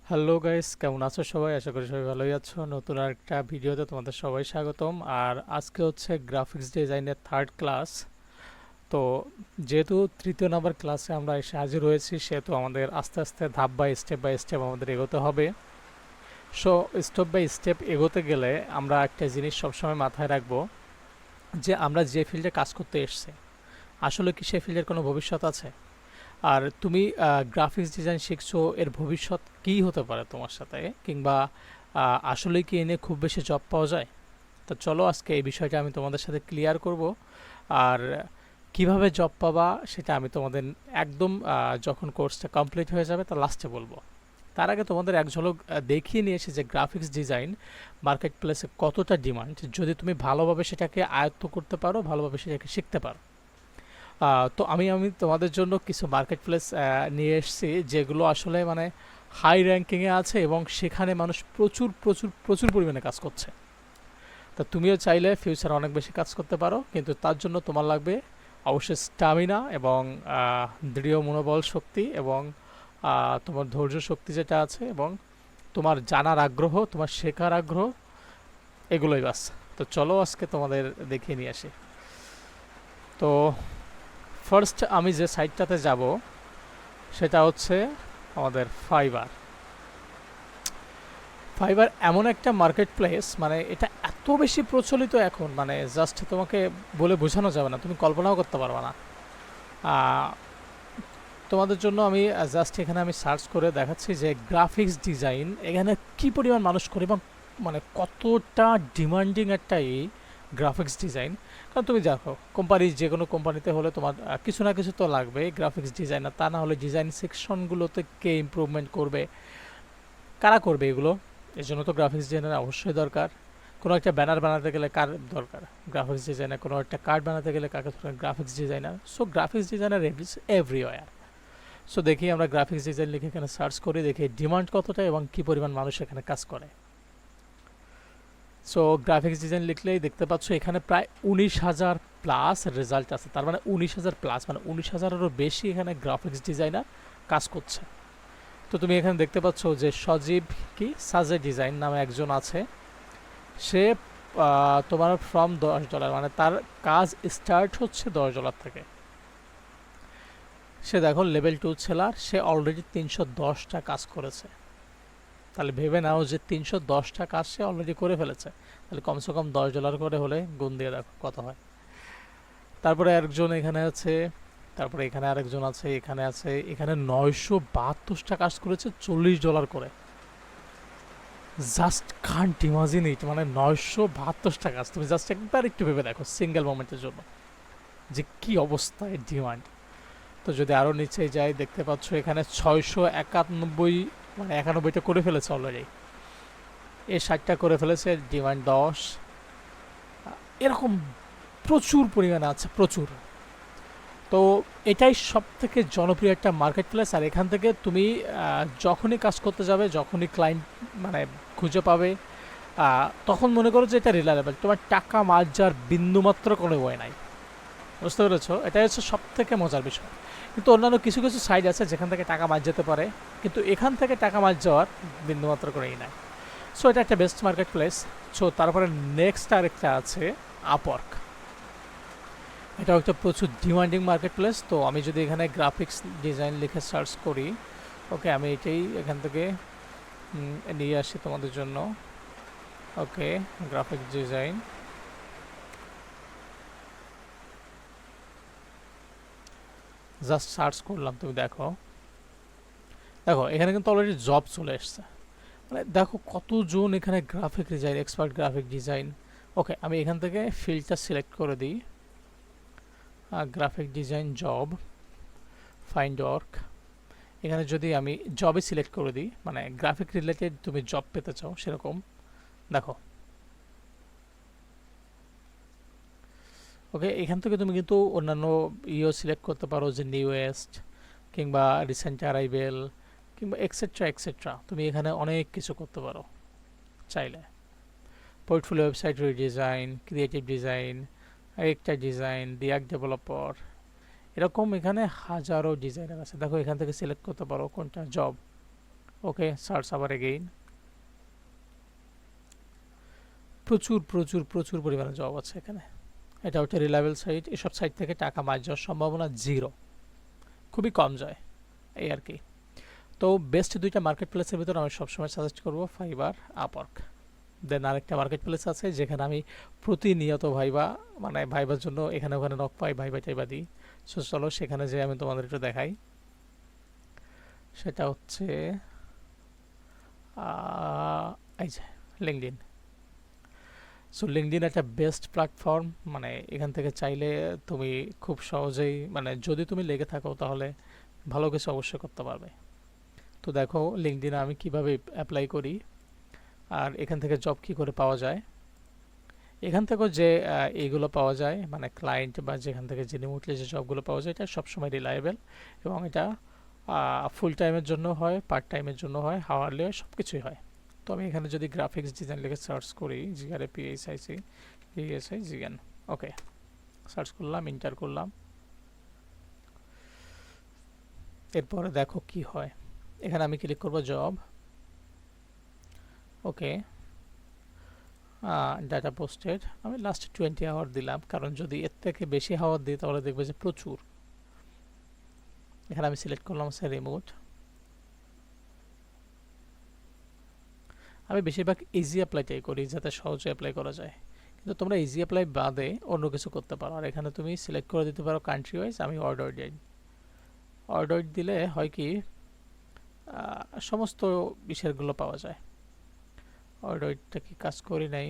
Hello guys, কেমন আছো সবাই? আশা করি সবাই ভালোই আছো। নতুন আরেকটা ভিডিওতে তোমাদের সবাই স্বাগতম। আর আজকে হচ্ছে গ্রাফিক্স ডিজাইনের থার্ড ক্লাস। তো যেহেতু তৃতীয় নাম্বার ক্লাসে আমরা এসে হাজির হয়েছি, সেহেতু আমাদের আস্তে আস্তে ধাপ বাই স্টেপ আমাদের এগোতে হবে। সো স্টেপ বাই স্টেপ এগোতে গেলে আমরা একটা জিনিস সবসময় মাথায় রাখবো, যে আমরা যে ফিল্ডে কাজ করতে এসেছি আসলে কি সেই ফিল্ডের কোনো ভবিষ্যৎ আছে? আর তুমি গ্রাফিক্স ডিজাইন শিখছো, এর ভবিষ্যৎ কী হতে পারে তোমার সাথে, কিংবা আসলে কি এনে খুব বেশি জব পাওয়া যায়? তো চলো আজকে এই বিষয়টা আমি তোমাদের সাথে ক্লিয়ার করব। আর কিভাবে জব পাবা সেটা আমি তোমাদের একদম যখন কোর্সটা কমপ্লিট হয়ে যাবে তার লাস্টে বলবো। তার আগে তোমাদের এক ঝলক দেখিয়ে নিয়েছি যে গ্রাফিক্স ডিজাইন মার্কেট প্লেসে কতটা ডিমান্ড, যদি তুমি ভালোভাবে সেটাকে আয়ত্ত করতে পারো, ভালোভাবে সেটাকে শিখতে পারো। তো আমি তোমাদের জন্য কিছু মার্কেট প্লেস নিয়ে এসেছি, যেগুলো আসলে মানে হাই র্যাঙ্কিংয়ে আছে এবং সেখানে মানুষ প্রচুর প্রচুর প্রচুর পরিমাণে কাজ করছে। তা তুমিও চাইলে ফিউচারে অনেক বেশি কাজ করতে পারো, কিন্তু তার জন্য তোমার লাগবে অবশ্যই স্টামিনা এবং দৃঢ় মনোবল শক্তি এবং তোমার ধৈর্য শক্তি যেটা আছে, এবং তোমার জানার আগ্রহ, তোমার শেখার আগ্রহ, এগুলোই বাস। তো চলো আজকে তোমাদের দেখিয়ে নিয়ে আসি। তো ফার্স্ট আমি যে সাইটটাতে যাব সেটা হচ্ছে আমাদের ফাইবার। ফাইবার এমন একটা মার্কেট প্লেস, মানে এটা এত বেশি প্রচলিত এখন, মানে জাস্ট তোমাকে বলে বোঝানো যাবে না, তুমি কল্পনাও করতে পারবে না। তোমাদের জন্য আমি জাস্ট এখানে আমি সার্চ করে দেখাচ্ছি যে গ্রাফিক্স ডিজাইন এখানে কি পরিমাণ মানুষ করে এবং মানে কতটা ডিমান্ডিং একটা এই গ্রাফিক্স ডিজাইন। কারণ তুমি দেখো, কোম্পানি যে কোনো কোম্পানিতে হলে তোমার কিছু না কিছু তো লাগবে গ্রাফিক্স ডিজাইনার, তা না হলে ডিজাইন সেকশনগুলোতে কে ইমপ্রুভমেন্ট করবে, কারা করবে এগুলো? এর জন্য তো গ্রাফিক্স ডিজাইনার অবশ্যই দরকার। কোনো একটা ব্যানার বানাতে গেলে কার দরকার? Graphics designer. কোনো একটা কার্ড বানাতে গেলে কাকে দরকার? Graphics designer. So graphics designer is everywhere. So দেখি আমরা গ্রাফিক্স ডিজাইন লিখে এখানে সার্চ করি, দেখি ডিমান্ড কতটা এবং কী পরিমাণ মানুষ এখানে কাজ করে। সো গ্রাফিক্স ডিজাইন লিখলেই দেখতে পাচ্ছ এখানে প্রায় 19,000 প্লাস রেজাল্ট আছে। তার মানে 19,000 প্লাস, মানে 19,000-এরও বেশি এখানে গ্রাফিক্স ডিজাইনার কাজ করছে। তো তুমি এখানে দেখতে পাচ্ছ যে সজীব কি সাজে ডিজাইন নামে একজন আছে। সে তোমার ফ্রম $10, মানে তার কাজ স্টার্ট হচ্ছে $10 থেকে। সে দেখো লেভেল 2 ছেলার, সে অলরেডি 310টা কাজ করেছে। তাহলে ভেবে নাও যে 310টা কাজ সে অলরেডি করে ফেলেছে। তাহলে কমসে কম $10 করে হলে গুণ দিয়ে দেখো কত হয়। তারপরে আরেকজন এখানে আছে, তারপরে এখানে আরেকজন আছে, এখানে আছে, এখানে 972টা কাজ করেছে $40 করে। জাস্ট কান্ট ইমাজিন ইট, মানে 972টা কাজ। তুমি জাস্ট একবার একটু ভেবে দেখো সিঙ্গেল মোমেন্টের জন্য যে কি অবস্থায় ডিমান্ড। তো যদি আরও নিচে যাই দেখতে পাচ্ছ এখানে 691, মানে 91টা করে ফেলেছে অলরেডি। এই 60টা করে ফেলেছে, ডিমান্ড 10। এরকম প্রচুর পরিমাণে আছে, প্রচুর। তো এটাই সব থেকে জনপ্রিয় একটা মার্কেট প্লেস। আর এখান থেকে তুমি যখনই কাজ করতে যাবে, যখনই ক্লায়েন্ট মানে খুঁজে পাবে, তখন মনে করো যে এটা রিলায়েবল, তোমার টাকা মার যাওয়ার বিন্দুমাত্র কোনো ওয়ে নাই। বুঝতে পেরেছো? এটাই হচ্ছে সব থেকে মজার বিষয়। কিন্তু অন্যান্য কিছু কিছু সাইট আছে যেখান থেকে টাকা মার যেতে পারে, কিন্তু এখান থেকে টাকা মার যাওয়ার বিন্দুমাত্র করেই নাই। সো এটা একটা বেস্ট মার্কেট প্লেস। সো তারপরে নেক্সট আরেকটা আছে আপওয়ার্ক। এটাও একটা প্রচুর ডিমান্ডিং মার্কেট প্লেস। তো আমি যদি এখানে গ্রাফিক্স ডিজাইন লিখে সার্চ করি, ওকে আমি এটাই এখান থেকে নিয়ে আসি তোমাদের জন্য। ওকে, গ্রাফিক্স ডিজাইন, জাস্ট সার্চ করলাম, তুমি দেখো দেখো এখানে কিন্তু অলরেডি জব চলে এসছে। মানে দেখো কতজন এখানে graphic design, expert graphic design. Okay, আমি এখান থেকে ফিল্ডটা সিলেক্ট করে দিই, graphic design job, find work. এখানে যদি আমি জবে সিলেক্ট করে দিই, মানে গ্রাফিক রিলেটেড তুমি জব পেতে চাও সেরকম, দেখো। ওকে, এখান থেকে তুমি কিন্তু অন্যান্য ইও সিলেক্ট করতে পারো, যে নিউয়েস্ট কিংবা রিসেন্ট অ্যারাইভেল কিংবা এক্সেট্রা এক্সেট্রা। তুমি এখানে অনেক কিছু করতে পারো চাইলে। Portfolio website redesign, creative design, একটা ডিজাইন, রিয়াক্ট ডেভেলপার, এরকম এখানে হাজারো ডিজাইনার আছে। দেখো এখান থেকে সিলেক্ট করতে পারো কোনটা জব। ওকে, সার্চ আবার এগেইন। প্রচুর প্রচুর প্রচুর পরিমাণে জব আছে এখানে। এটা হচ্ছে রিলায়েবল সাইট, এসব সাইট থেকে টাকা মার যাওয়ার সম্ভাবনা জিরো, খুবই কম যায় এই আর কি। তো বেস্ট দুইটা মার্কেট প্লেসের ভিতরে আমি সবসময় সাজেস্ট করবো ফাইবার, আপওয়ার্ক। দেন আরেকটা মার্কেট প্লেস আছে যেখানে আমি প্রতিনিয়ত ভাইবার জন্য এখানে ওখানে নক পাই, ভাইবা টাইবা দিই। সো চলো সেখানে যে আমি তোমাদের একটু দেখাই। সেটা হচ্ছে এই যে লিঙ্কডইন। সো লিঙ্কডইন একটা বেস্ট প্ল্যাটফর্ম, এখান থেকে চাইলে তুমি খুব সহজেই যদি তুমি লেগে থাকো তাহলে ভালো কিছু অবশ্যই করতে পারবে। তো দেখো লিঙ্কডইনে আমি কিভাবে অ্যাপ্লাই করি আর এখান থেকে জব কি করে পাওয়া যায়। এখান থেকেও যে এইগুলো পাওয়া যায় ক্লায়েন্ট বা যেখান থেকে যে রিমোটলি যে জবগুলো পাওয়া যায় এটা সবসময় রিলায়েবল, এবং এটা ফুল টাইমের জন্য হয়, পার্ট টাইমের জন্য হয়, হাওয়ারলি হয়, সব কিছুই হয়। তো আমি এখানে যদি গ্রাফিক্স ডিজাইন লিখে সার্চ করি, GRA PSIC PSI GN, okay search করলাম, ইন্টার করলাম। এরপরে দেখো কি হয়। এখানে আমি ক্লিক করব জব, ওকে ডাটা পোস্টেড। আমি লাস্ট 20 আওয়ার দিলাম, কারণ যদি এর থেকে বেশি আওয়ার দিই তাহলে দেখবে যে প্রচুর। এখানে আমি সিলেক্ট করলাম হচ্ছে রিমোট। আমি বেশিরভাগ ইজি অ্যাপ্লাইটাই করি যাতে সহজে অ্যাপ্লাই করা যায়, কিন্তু তোমরা ইজি অ্যাপ্লাই বাদে অন্য কিছু করতে পারো। আর এখানে তুমি সিলেক্ট করে দিতে পারো কান্ট্রি ওয়াইজ। আমি অর্ডার দিই, অর্ডার দিলে হয় কি সমস্ত বিষয়গুলো পাওয়া যায়। অর্ডারটা কি কাজ করি নাই,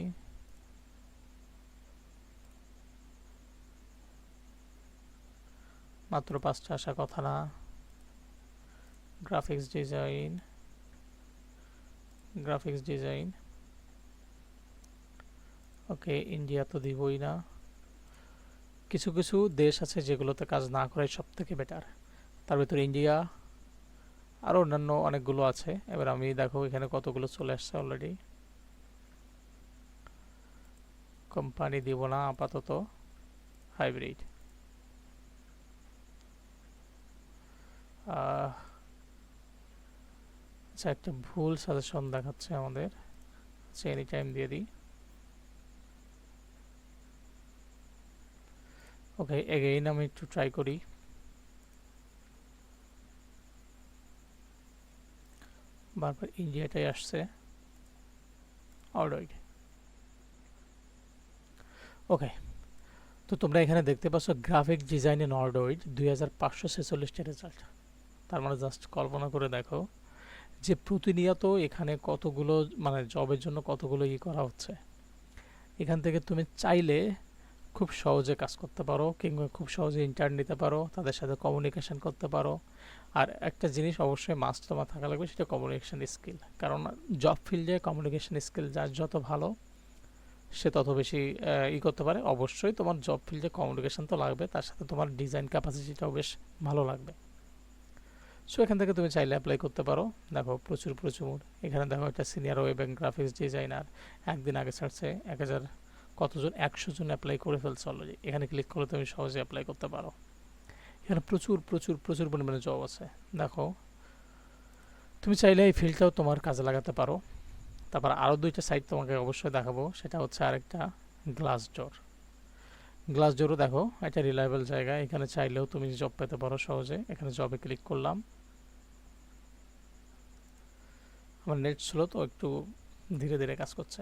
মাত্র 5টা আসা কথা না। গ্রাফিক্স ডিজাইন, ওকে ইন্ডিয়া তো দিবই না। কিছু কিছু দেশ আছে যেগুলোতে কাজ না করাই সব থেকে বেটার, তার ভিতরে ইন্ডিয়া, আরও অন্যান্য অনেকগুলো আছে। এবার আমি দেখো এখানে কতগুলো চলে আসছে অলরেডি। কোম্পানি দিব না আপাতত, হাইব্রিড। আচ্ছা, একটা ভুল সাজেশন দেখাচ্ছে আমাদের, এনি টাইম দিয়ে দিই। ওকে এগেইন আমি একটু ট্রাই করি। বারবার ইন্ডিয়াটাই আসছে। অলরাইট, ওকে। তো তোমরা এখানে দেখতে পাচ্ছ গ্রাফিক ডিজাইন ইন অর্ডয়েড 2546টা রেজাল্ট। তার জাস্ট কল্পনা করে দেখো যে প্রতিনিয়ত এখানে কতগুলো জবের জন্য কতগুলো করা হচ্ছে। এখান থেকে তুমি চাইলে খুব সহজে কাজ করতে পারো, কিংবা খুব সহজে ইন্টার্ন নিতে পারো, তাদের সাথে কমিউনিকেশন করতে পারো। আর একটা জিনিস অবশ্যই মাস্ট তোমার থাকা লাগবে, সেটা কমিউনিকেশন স্কিল। কারণ জব ফিল্ডে কমিউনিকেশন স্কিল যার যত ভালো সে তত বেশি করতে পারে। অবশ্যই তোমার জব ফিল্ডে কমিউনিকেশন তো লাগবে, তার সাথে তোমার ডিজাইন ক্যাপাসিটিটাও বেশ ভালো লাগবে। সো এখান থেকে তুমি চাইলে অ্যাপ্লাই করতে পারো। দেখো প্রচুর প্রচুর এখানে দেখো একটা senior web and graphics designer, একদিন আগে ছাড়ছে 1000 কতজন 100 জন অ্যাপ্লাই করে ফেলছে অলরেডি। এখানে ক্লিক করে তুমি সহজে অ্যাপ্লাই করতে পারো। এখানে প্রচুর প্রচুর প্রচুর পরিমাণে জব আছে। দেখো তুমি চাইলে এই ফিল্ডটাও তোমার কাজে লাগাতে পারো। তারপর আরও দুইটা সাইট তোমাকে অবশ্যই দেখাবো, সেটা হচ্ছে আরেকটা গ্লাসডোরও দেখো এটা রিলায়েবল জায়গা, এখানে চাইলেও তুমি জব পেতে পারো সহজে। এখানে জবে ক্লিক করলাম। আমার নেট স্লো তো একটু ধীরে ধীরে কাজ করছে।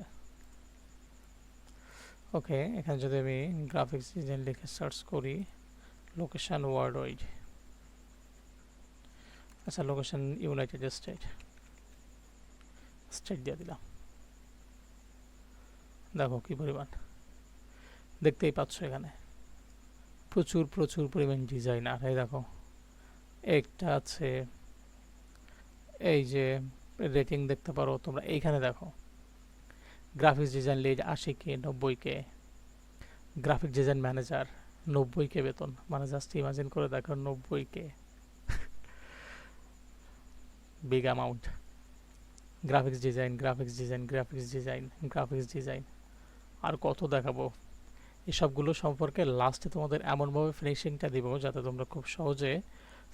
ওকে এখানে যদি আমি গ্রাফিক্স ডিজাইন লিখে সার্চ করি, লোকেশন ওয়ার্ল্ড ওয়াইড, আচ্ছা লোকেশন ইউনাইটেড স্টেট দিয়ে দিলাম। দেখো কি পরিমাণ, দেখতেই পাচ্ছ এখানে প্রচুর প্রচুর পরিমাণ ডিজাইনার। এই দেখো একটা আছে, এই যে রেটিং দেখতে পারো তোমরা এইখানে। দেখো graphics design lead 80K 90K, graphic design manager 90K বেতন। জাস্ট ইমাজিন করে দেখো 90K, big amount. Graphics design আর কত দেখাবো। এসবগুলো সম্পর্কে লাস্টে তোমাদের এমনভাবে ফিনিশিংটা দিব যাতে তোমরা খুব সহজে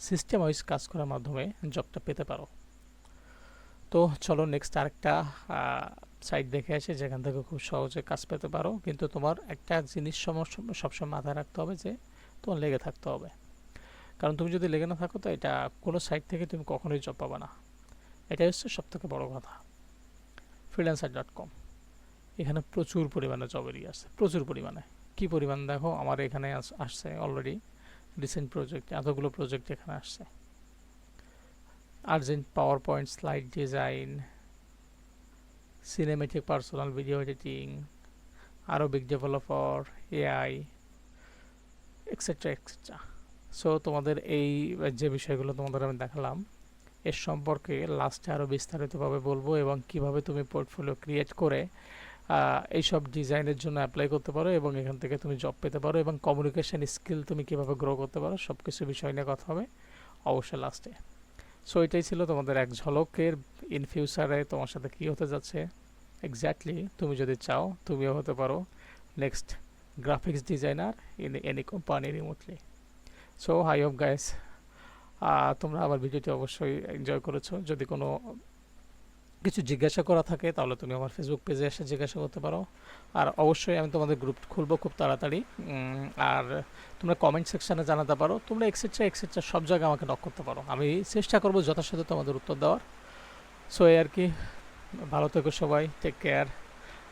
সিস্টেম ওয়াইজ কাজ করার মাধ্যমে জবটা পেতে পারো। তো চলো নেক্সট আরেকটা সাইট দেখে আসি যেখান থেকে খুব সহজে কাজ পেতে পারো, কিন্তু তোমার একটা জিনিস সবসময় মাথায় রাখতে হবে যে তোমার লেগে থাকতে হবে। কারণ তুমি যদি লেগে না থাকো তো এটা কোনো সাইট থেকে তুমি কখনোই জব পাবে না। এটাই হচ্ছে সবথেকে বড় কথা। freelancer.com, এখানে প্রচুর পরিমাণে জবেরই আছে, প্রচুর পরিমাণে। কি পরিমাণ দেখো, আমার এখানে আসছে অলরেডি রিসেন্ট প্রজেক্ট, এতগুলো প্রজেক্ট এখানে আসছে। Urgent power point slide design, cinematic personal video editing, Arabic developer, AI, etcetera etcetera. So তোমাদের এই যে বিষয়গুলো তোমাদের আমি দেখালাম, এর সম্পর্কে লাস্টে আরও বিস্তারিতভাবে বলবো, এবং কিভাবে তুমি পোর্টফোলিও ক্রিয়েট করে এইসব ডিজাইনের জন্য অ্যাপ্লাই করতে পারো এবং এখান থেকে তুমি জব পেতে পারো, এবং কমিউনিকেশন স্কিল তুমি কীভাবে গ্রো করতে পারো, সব কিছু বিষয় নিয়ে কথা হবে অবশ্যই লাস্টে। সো এটাই ছিল তোমাদের এক ঝলকের ইন ফিউচারে তোমার সাথে কী হতে যাচ্ছে। এক্স্যাক্টলি তুমি যদি চাও তুমিও হতে পারো next graphics designer in any company remotely. So I hope guys তোমরা আমার ভিডিওটি অবশ্যই এনজয় করেছো। যদি কোনো কিছু জিজ্ঞাসা করা থাকে তাহলে তুমি আমার ফেসবুক পেজে এসে জিজ্ঞাসা করতে পারো, আর অবশ্যই আমি তোমাদের গ্রুপ খুলবো খুব তাড়াতাড়ি। আর তোমরা কমেন্ট সেকশানে জানাতে পারো, তোমরা এক্সেট্রা এক্সেট্রা সব জায়গায় আমাকে নক করতে পারো, আমি চেষ্টা করবো যথাসাধ্য তোমাদের উত্তর দেওয়ার। সো এই আর কি, ভালো থেকো সবাই, টেক কেয়ার।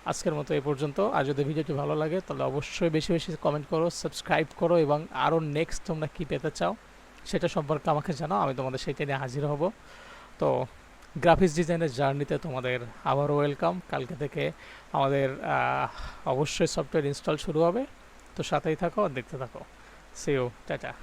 আজকের মতো এই পর্যন্ত। আর যদি ভিডিওটি ভালো লাগে তাহলে অবশ্যই বেশি বেশি কমেন্ট করো, সাবস্ক্রাইব করো, এবং আরও নেক্সট তোমরা কী পেতে চাও সেটা সম্পর্কে আমাকে জানাও, আমি তোমাদের সেইটা নিয়ে হাজির হব। তো গ্রাফিক্স ডিজাইনের জার্নিতে তোমাদের আবারও ওয়েলকাম। কালকে থেকে আমাদের অবশ্যই সফটওয়্যার ইনস্টল শুরু হবে, তো সাথেই থাকো আর দেখতে থাকো। See you, tata.